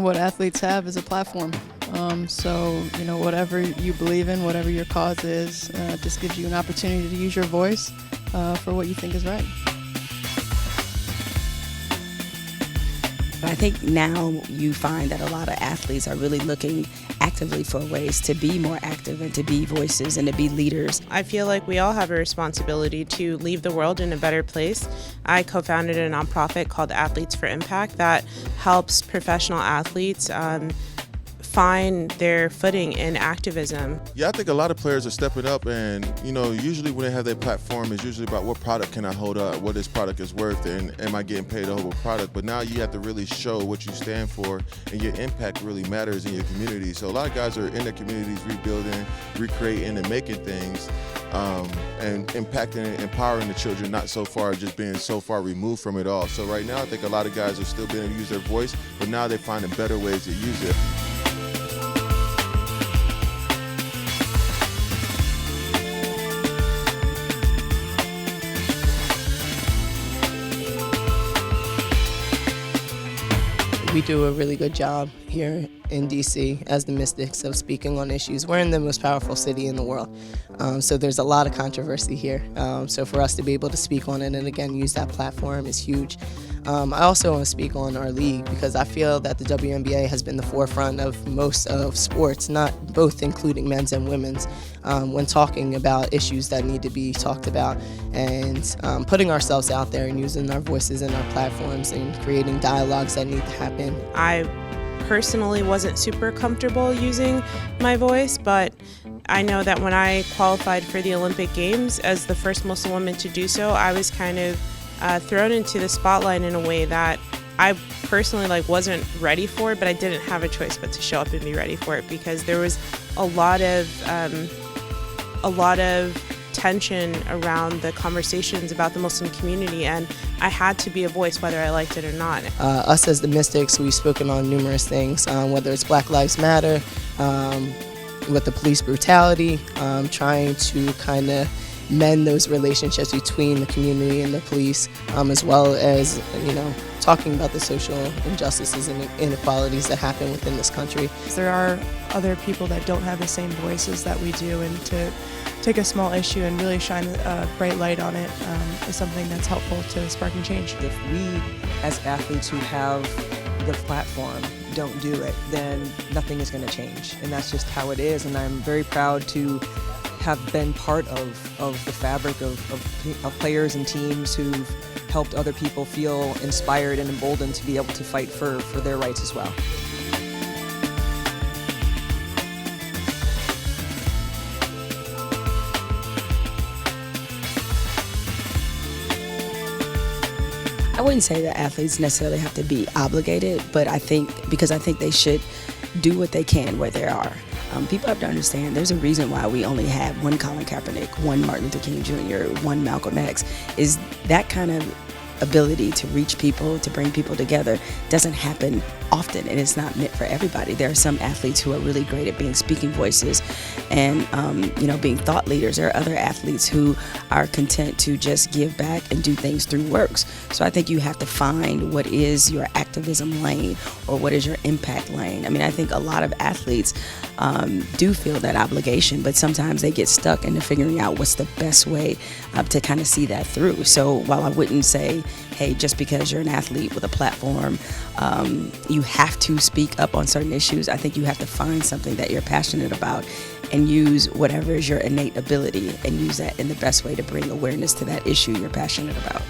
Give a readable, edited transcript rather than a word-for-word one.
What athletes have is a platform. So, whatever you believe in, whatever your cause is, just gives you an opportunity to use your voice for what you think is right. I think now you find that a lot of athletes are really looking actively for ways to be more active and to be voices and to be leaders. I feel like we all have a responsibility to leave the world in a better place. I co-founded a nonprofit called Athletes for Impact that helps professional athletes find their footing in activism. Yeah, I think a lot of players are stepping up, and usually when they have their platform, it's usually about what product can I hold up, what this product is worth, and am I getting paid to hold a product. But now you have to really show what you stand for, and your impact really matters in your community. So a lot of guys are in their communities rebuilding, recreating, and making things, and impacting and empowering the children, not so far just being so far removed from it all. So right now I think a lot of guys are still being able to use their voice, but now they're finding better ways to use it. We do a really good job here in DC as the Mystics of speaking on issues. We're in the most powerful city in the world, so there's a lot of controversy here. So for us to be able to speak on it and again use that platform is huge. I also want to speak on our league because I feel that the WNBA has been the forefront of most of sports, not both including men's and women's, when talking about issues that need to be talked about and putting ourselves out there and using our voices and our platforms and creating dialogues that need to happen. I personally wasn't super comfortable using my voice, but I know that when I qualified for the Olympic Games as the first Muslim woman to do so, I was kind of thrown into the spotlight in a way that I personally wasn't ready for it, but I didn't have a choice but to show up and be ready for it because there was a lot of tension around the conversations about the Muslim community, and I had to be a voice whether I liked it or not. Us as the Mystics, we've spoken on numerous things, whether it's Black Lives Matter, with the police brutality, trying to kind of mend those relationships between the community and the police, as well as talking about the social injustices and inequalities that happen within this country. There are other people that don't have the same voices that we do, and to take a small issue and really shine a bright light on it is something that's helpful to sparking change. If we as athletes who have the platform don't do it, then nothing is going to change, and that's just how it is. And I'm very proud to have been part of the fabric of players and teams who've helped other people feel inspired and emboldened to be able to fight for their rights as well. I wouldn't say that athletes necessarily have to be obligated, but I think they should do what they can where they are. People have to understand there's a reason why we only have one Colin Kaepernick, one Martin Luther King Jr., one Malcolm X. Is that kind of ability to reach people, to bring people together, doesn't happen often, and it's not meant for everybody. There are some athletes who are really great at being speaking voices and being thought leaders. There are other athletes who are content to just give back and do things through works. So I think you have to find what is your activism lane or what is your impact lane. I mean, I think a lot of athletes do feel that obligation, but sometimes they get stuck into figuring out what's the best way to kind of see that through. So while I wouldn't say, hey, just because you're an athlete with a platform, you have to speak up on certain issues, I think you have to find something that you're passionate about and use whatever is your innate ability and use that in the best way to bring awareness to that issue you're passionate about.